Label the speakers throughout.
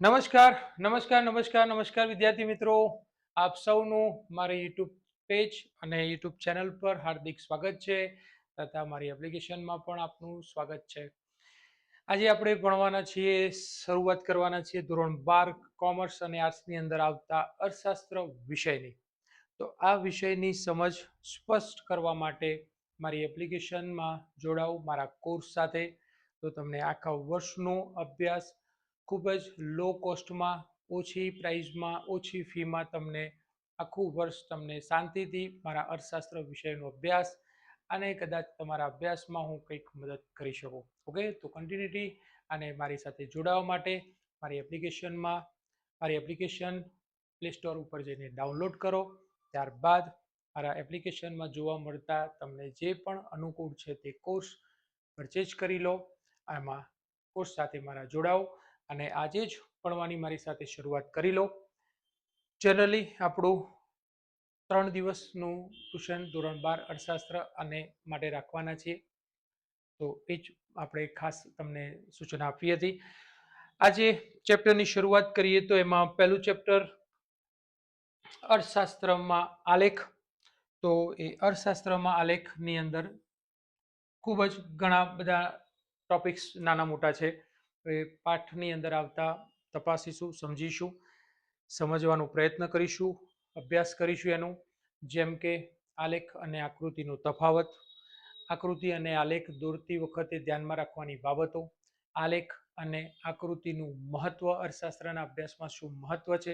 Speaker 1: નમસ્કાર નમસ્કાર નમસ્કાર નમસ્કાર વિદ્યાર્થી મિત્રો, આપ સૌનું મારી યુટ્યુબ પેજ અને યુટ્યુબ ચેનલ પર હાર્દિક સ્વાગત છે તથા મારી એપ્લિકેશનમાં પણ આપનું સ્વાગત છે. આજે આપણે ભણવાના છીએ, શરૂઆત કરવાના છીએ ધોરણ 12 કોમર્સ અને આર્ટ્સની અંદર આવતા અર્થશાસ્ત્ર વિષયની. તો આ વિષયની સમજ સ્પષ્ટ કરવા માટે મારી એપ્લિકેશનમાં જોડાઓ મારા કોર્સ સાથે. તો તમને આખા વર્ષનો અભ્યાસ ખૂબ જ લો કોસ્ટમાં, ઓછી પ્રાઇઝમાં, ઓછી ફીમાં તમને આખું વર્ષ તમને શાંતિથી મારા અર્થશાસ્ત્ર વિષયનો અભ્યાસ અને કદાચ તમારા અભ્યાસમાં હું કંઈક મદદ કરી શકું. ઓકે, તો કન્ટિન્યુટી અને મારી સાથે જોડાવા માટે મારી એપ્લિકેશન પ્લે સ્ટોર ઉપર જઈને ડાઉનલોડ કરો. ત્યારબાદ મારા એપ્લિકેશનમાં જોવા મળતા તમને જે પણ અનુકૂળ છે તે કોર્સ પરચેજ કરી લો. આમાં કોર્સ સાથે મારા જોડાઓ અને આજે જ ભણવાની મારી સાથે શરૂઆત કરી લો. જનરલી આપણું 3 દિવસનું ટ્યુશન ધોરણ 12 અર્થશાસ્ત્ર અને માટે રાખવાના છીએ. તો એ જ આપણે ખાસ તમને સૂચના આપી હતી. આજે ચેપ્ટરની શરૂઆત કરીએ તો એમાં પહેલું ચેપ્ટર અર્થશાસ્ત્રમાં આલેખ. તો એ અર્થશાસ્ત્રમાં આલેખની અંદર ખૂબ જ ઘણા બધા ટોપિક્સ નાના મોટા છે. એ પાઠની અંદર આવતા તપાસીશું, સમજીશું, સમજવાનો પ્રયત્ન કરીશું, અભ્યાસ કરીશું એનું. જેમ કે આલેખ અને આકૃતિનો તફાવત, આકૃતિ અને આલેખ દોરતી વખતે ધ્યાનમાં રાખવાની બાબતો, આલેખ અને આકૃતિનું મહત્વ અર્થશાસ્ત્રના અભ્યાસમાં શું મહત્વ છે.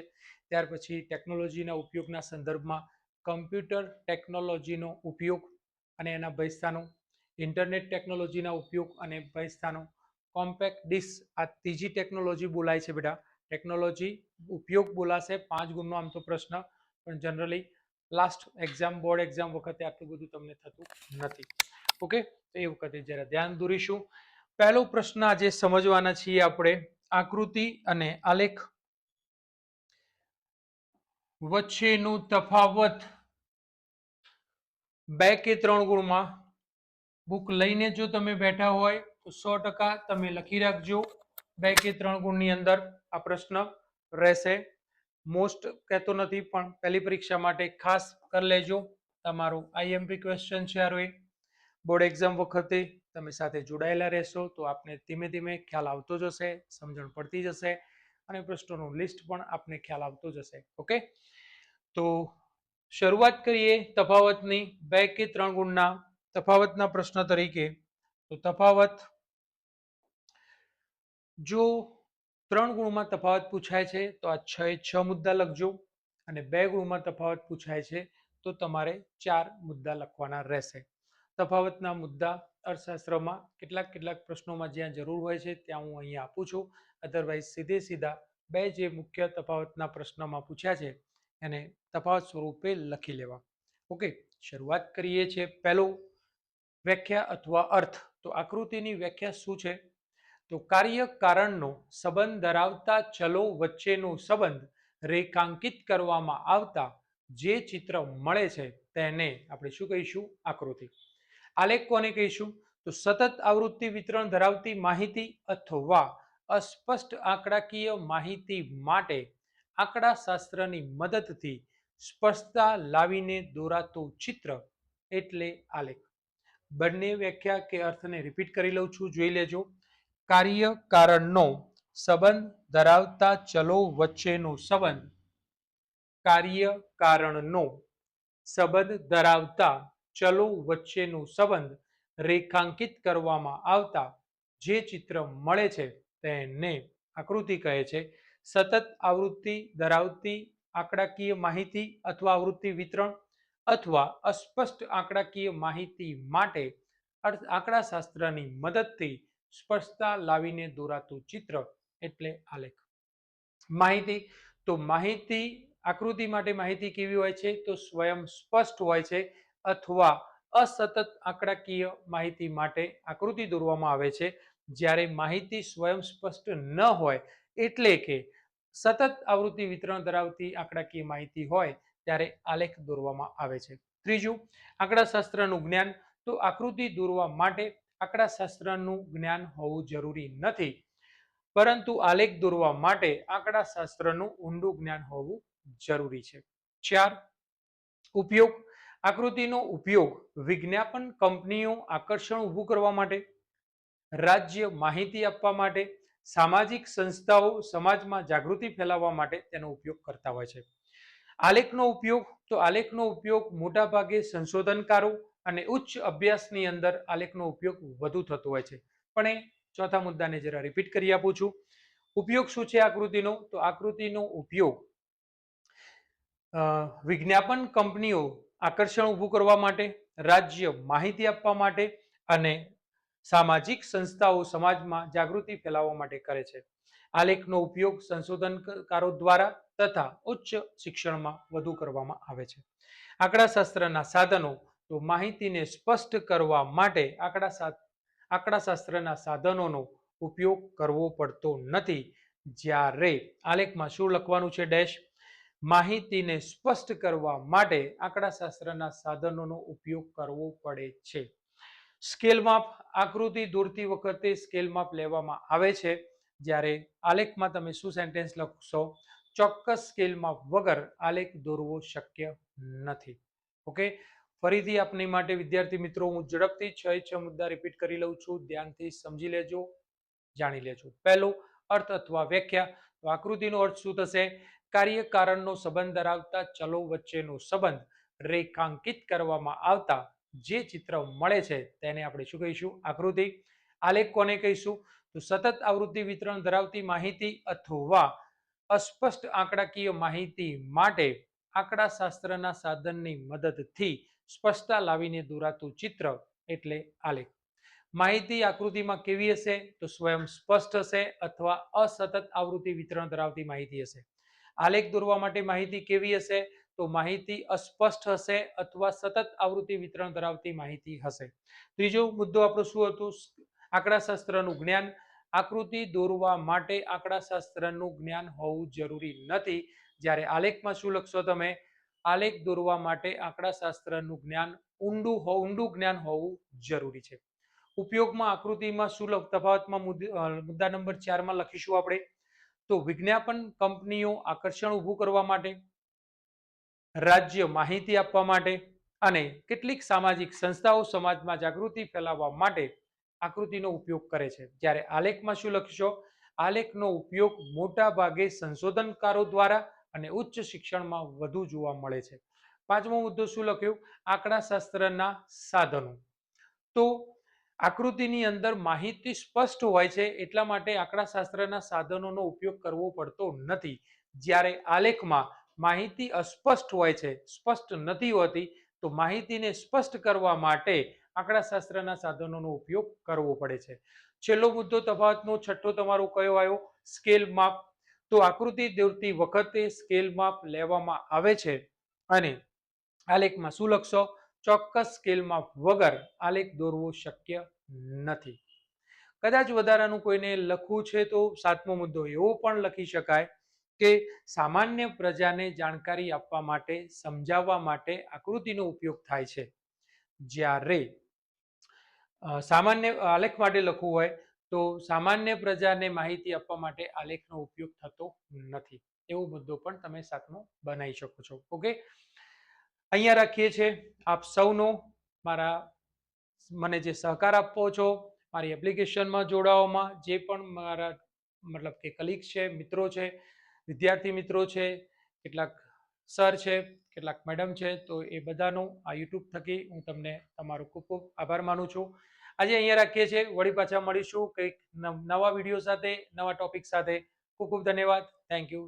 Speaker 1: ત્યાર પછી ટેકનોલોજીના ઉપયોગના સંદર્ભમાં કમ્પ્યુટર ટેકનોલોજીનો ઉપયોગ અને એના ભયસ્થાનો, ઇન્ટરનેટ ટેકનોલોજીના ઉપયોગ અને ભયસ્થાનો, કોમ્પેક્ટ ડિસ્ક, આ ત્રીજી ટેકનોલોજી બોલાય છે બેટા. ટેકનોલોજી ઉપયોગ બોલાશે 5 ગુણનો આમ તો પ્રશ્ન, પણ generally last exam, board exam વખતે આટલું બધું તમને થતું નથી. ઓકે, તો એ વખતે જરા ધ્યાન દોરીશું. પહેલો પ્રશ્ન આજે સમજવાના છીએ આપણે, આકૃતિ અને આલેખ વચ્ચેનું તફાવત 2 કે 3 ગુણમાં. બુક લઈને જો તમે બેઠા હોય તો 100% તમે લખી રાખજો. 2 કે 3 ગુણની અંદર આ પ્રશ્ન રહેશે. મોસ્ટ કહેતો નથી પણ પહેલી પરીક્ષા માટે ખાસ કરી લેજો. તમારું આઈએમપી ક્વેશ્ચન છે આરો. બોર્ડ એક્ઝામ વખતે તમે સાથે જોડાયેલા રહેશો તો આપને ધીમે ધીમે ખ્યાલ આવતો જશે, સમજણ પડતી જશે અને પ્રશ્નોનું લિસ્ટ પણ આપને ખ્યાલ આવતો જશે. ઓકે, તો શરૂઆત કરીએ તફાવતની. 2 કે 3 ગુણના તફાવતના પ્રશ્ન તરીકે. તો તફાવત જો 3 ગુણમાં તફાવત પૂછાય છે તો આ 6 મુદ્દા લખજો, અને 2 ગુણમાં તફાવત પૂછાય છે તો તમારે 4 મુદ્દા લખવાના રહેશે. તફાવતના મુદ્દા અર્થશાસ્ત્રમાં કેટલાક પ્રશ્નોમાં જ્યાં જરૂર હોય છે ત્યાં હું અહીંયા આપું છું. અધરવાઇઝ સીધા બે જે મુખ્ય તફાવતના પ્રશ્નમાં પૂછ્યા છે એને તફાવત સ્વરૂપે લખી લેવા. ઓકે, શરૂઆત કરીએ છીએ. પહેલો વ્યાખ્યા અથવા અર્થ. તો આકૃતિની વ્યાખ્યા શું છે? તો કાર્ય કારણનો સંબંધ ધરાવતા ચલો વચ્ચેનો સંબંધ રેખાંકિત કરવામાં આવતા જે ચિત્ર મળે છે તેને આપણે શું કહીશું? આકૃતિ. આલેખ કોને કહીશું? તો સતત આવૃત્તિ વિતરણ ધરાવતી માહિતી અથવા અસ્પષ્ટ આંકડાકીય માહિતી માટે આંકડાશાસ્ત્રની મદદથી સ્પષ્ટતા લાવીને દોરાતું ચિત્ર એટલે આલેખ. બંને વ્યાખ્યા કે અર્થને રિપીટ કરી લઉં છું, જોઈ લેજો. કાર્ય કારણનો સંબંધ ધરાવતા ચલો વચ્ચેનો સંબંધ, કાર્ય કારણનો સંબંધ ધરાવતા ચલો વચ્ચેનો સંબંધ રેખાંકિત કરવામાં આવતા જે ચિત્ર મળે છે તેને આકૃતિ કહે છે. સતત આવૃત્તિ ધરાવતી આંકડાકીય માહિતી અથવા આવૃત્તિ વિતરણ અથવા અસ્પષ્ટ આંકડાકીય માહિતી માટે આંકડાશાસ્ત્રની મદદથી સ્પષ્ટતા લાવીને દોરાતું ચિત્ર એટલે આલેખ. માહિતી. તો માહિતી, આકૃતિ માટે માહિતી કેવી હોય છે? તો સ્વયં સ્પષ્ટ હોય છે, અથવા અસતત આંકડાકીય માહિતી માટે આકૃતિ દોરવામાં આવે છે. જ્યારે માહિતી સ્વયં સ્પષ્ટ ન હોય એટલે કે સતત આવૃત્તિ વિતરણ ધરાવતી આંકડાકીય માહિતી હોય ત્યારે આલેખ દોરવામાં આવે છે. ત્રીજું, આંકડાશાસ્ત્રનું જ્ઞાન. તો આકૃતિ દોરવા માટે આંકડાશાસ્ત્રનું જ્ઞાન હોવું જરૂરી નથી. પરંતુ આલેખ દોરવા માટે આંકડાશાસ્ત્રનું ઊંડું જ્ઞાન હોવું જરૂરી છે. 4. ઉપયોગ. આકૃતિનો ઉપયોગ વિજ્ઞાપન કંપનીઓ આકર્ષણ ઊભું કરવા માટે, રાજ્ય માહિતી આપવા માટે, સામાજિક સંસ્થાઓ સમાજમાં જાગૃતિ ફેલાવવા માટે તેનો ઉપયોગ કરતા હોય છે. આલેખનો ઉપયોગ, તો આલેખનો ઉપયોગ મોટા ભાગે સંશોધનકારો અને ઉચ્ચ અભ્યાસની અંદર આલેખનો ઉપયોગ વધુ થતો હોય છે. પણ એ ચોથા મુદ્દાને જરા રિપીટ કરી આપું છું. ઉપયોગ શું છે આકૃતિનો? તો આકૃતિનો ઉપયોગ વિજ્ઞાપન કંપનીઓ આકર્ષણ ઊભું કરવા માટે, રાજ્ય માહિતી આપવા માટે અને સામાજિક સંસ્થાઓ સમાજમાં જાગૃતિ ફેલાવવા માટે કરે છે. આલેખનો ઉપયોગ સંશોધનકારો દ્વારા તથા ઉચ્ચ શિક્ષણમાં વધુ કરવામાં આવે છે. આંકડાશાસ્ત્રના સાધનો, તો માહિતીને સ્પષ્ટ કરવા માટે આંકડાશાસ્ત્રના સાધનોનો ઉપયોગ કરવો પડતો નથી. જ્યારે આલેખમાં શું લખવાનું છે? ડેશ. માહિતીને સ્પષ્ટ કરવા માટે આંકડાશાસ્ત્રના સાધનોનો ઉપયોગ કરવો પડે છે. સ્કેલ માપ. આકૃતિ દોરતી વખતે સ્કેલ માપ લેવામાં આવે છે. જ્યારે આલેખમાં તમે શું સેન્ટેન્સ લખશો? ચોક્કસ સ્કેલ માપ વગર આલેખ દોરવો શક્ય નથી. ઓકે, ફરીથી આપની માટે વિદ્યાર્થી મિત્રો હું ઝડપથી 6 મુદ્દા રિપીટ કરી લઉં છું. ધ્યાનથી સમજી લેજો, જાણી લેજો. પહેલો, અર્થ અથવા વ્યાખ્યા. તો આકૃતિનો અર્થ શું થશે? કાર્યકારણનો સંબંધ ધરાવતા ચલો વચ્ચેનો સંબંધ રેખાંકિત કરવામાં આવતા જે ચિત્ર મળે છે તેને આપણે શું કહીશું? આકૃતિ. આલેખ કોને કહીશું? તો સતત આવૃત્તિ વિતરણ ધરાવતી માહિતી અથવા અસ્પષ્ટ આંકડાકીય માહિતી માટે આંકડાશાસ્ત્રના સાધનની મદદથી સ્પષ્ટતા લાવીને દોરાતું ચિત્ર એટલે આલેખ. માહિતી આકૃતિમાં કેવી હશે? તો સ્વયં સ્પષ્ટ હશે અથવા અસતત આવૃત્તિ વિતરણ ધરાવતી માહિતી હશે. આલેખ દોરવા માટે માહિતી કેવી હશે? તો માહિતી અસ્પષ્ટ હશે અથવા સતત આવૃત્તિ વિતરણ ધરાવતી માહિતી હશે. ત્રીજો મુદ્દો આપણો શું હતો? આંકડાશાસ્ત્રનું જ્ઞાન. આકૃતિ દોરવા માટે આંકડાશાસ્ત્રનું જ્ઞાન હોવું જરૂરી નથી. જ્યારે આલેખમાં શું લખશો તમે? આલેખ દોરવા માટે આંકડાશાસ્ત્રનું જ્ઞાન ઊંડું જ્ઞાન હોવું જરૂરી છે. ઉપયોગમાં આકૃતિમાં શું તફાવતમાં મુદ્દા નંબર 4 લખીશું આપણે. તો વિજ્ઞાપન કંપનીઓ આકર્ષણ ઊભું કરવા માટે, રાજ્ય માહિતી આપવા માટે અને કેટલીક સામાજિક સંસ્થાઓ સમાજમાં જાગૃતિ ફેલાવવા માટે આકૃતિનો ઉપયોગ કરે છે. જ્યારે આલેખમાં શું લખશો? આલેખનો ઉપયોગ મોટા ભાગે સંશોધનકારો દ્વારા અને ઉચ્ચ શિક્ષણમાં વધુ જોવા મળે છે. પાંચમો મુદ્દો શું લખ્યું? આંકડાશાસ્ત્રના સાધનો. તો આકૃતિની અંદર માહિતી સ્પષ્ટ હોય છે એટલા માટે આંકડાશાસ્ત્રના સાધનોનો ઉપયોગ કરવો પડતો નથી. જ્યારે આલેખમાં માહિતી અસ્પષ્ટ હોય છે, સ્પષ્ટ નથી હોતી, તો માહિતીને સ્પષ્ટ કરવા માટે આંકડાશાસ્ત્રના સાધનોનો ઉપયોગ કરવો પડે છે. છેલ્લો મુદ્દો તફાવતનો છઠ્ઠો તમારો કયો આવ્યો? સ્કેલ માપ. તો આકૃતિ દોરતી વખતે સ્કેલ માપ લેવામાં આવે છે અને આલેખમાં શું લખશો? ચોક્કસ સ્કેલ માપ વગર આલેખ દોરવો શક્ય નથી. કદાચ વધારાનું કોઈને લખવું છે તો સાતમો મુદ્દો એવો પણ લખી શકાય કે સામાન્ય પ્રજાને જાણકારી આપવા માટે, સમજાવવા માટે આકૃતિનો ઉપયોગ થાય છે. જ્યારે સામાન્ય આલેખ માટે લખવું હોય તો સામાન્ય પ્રજાને માહિતી આપવા માટે આલેખનો ઉપયોગ થતો નથી. એવો મુદ્દો પણ તમે સાતમો બનાવી શકો છો. ઓકે, અહીંયા રાખીએ છીએ. આપ સૌનો મને જે સહકાર આપો છો, મારી એપ્લિકેશનમાં જોડાવામાં જે પણ મારા મતલબ કે કલીગ છે, મિત્રો છે, વિદ્યાર્થી મિત્રો છે, કેટલાક સર છે, કેટલાક મેડમ છે, તો એ બધાનો આ યુટ્યુબ થકી હું તમને તમારો ખૂબ ખૂબ આભાર માનું છું. આજે અહીંયા રાખીએ છીએ. વળી પાછા મળીશું કંઈક નવા વિડીયો સાથે, નવા ટોપિક સાથે. ખૂબ ખૂબ ધન્યવાદ. Thank you.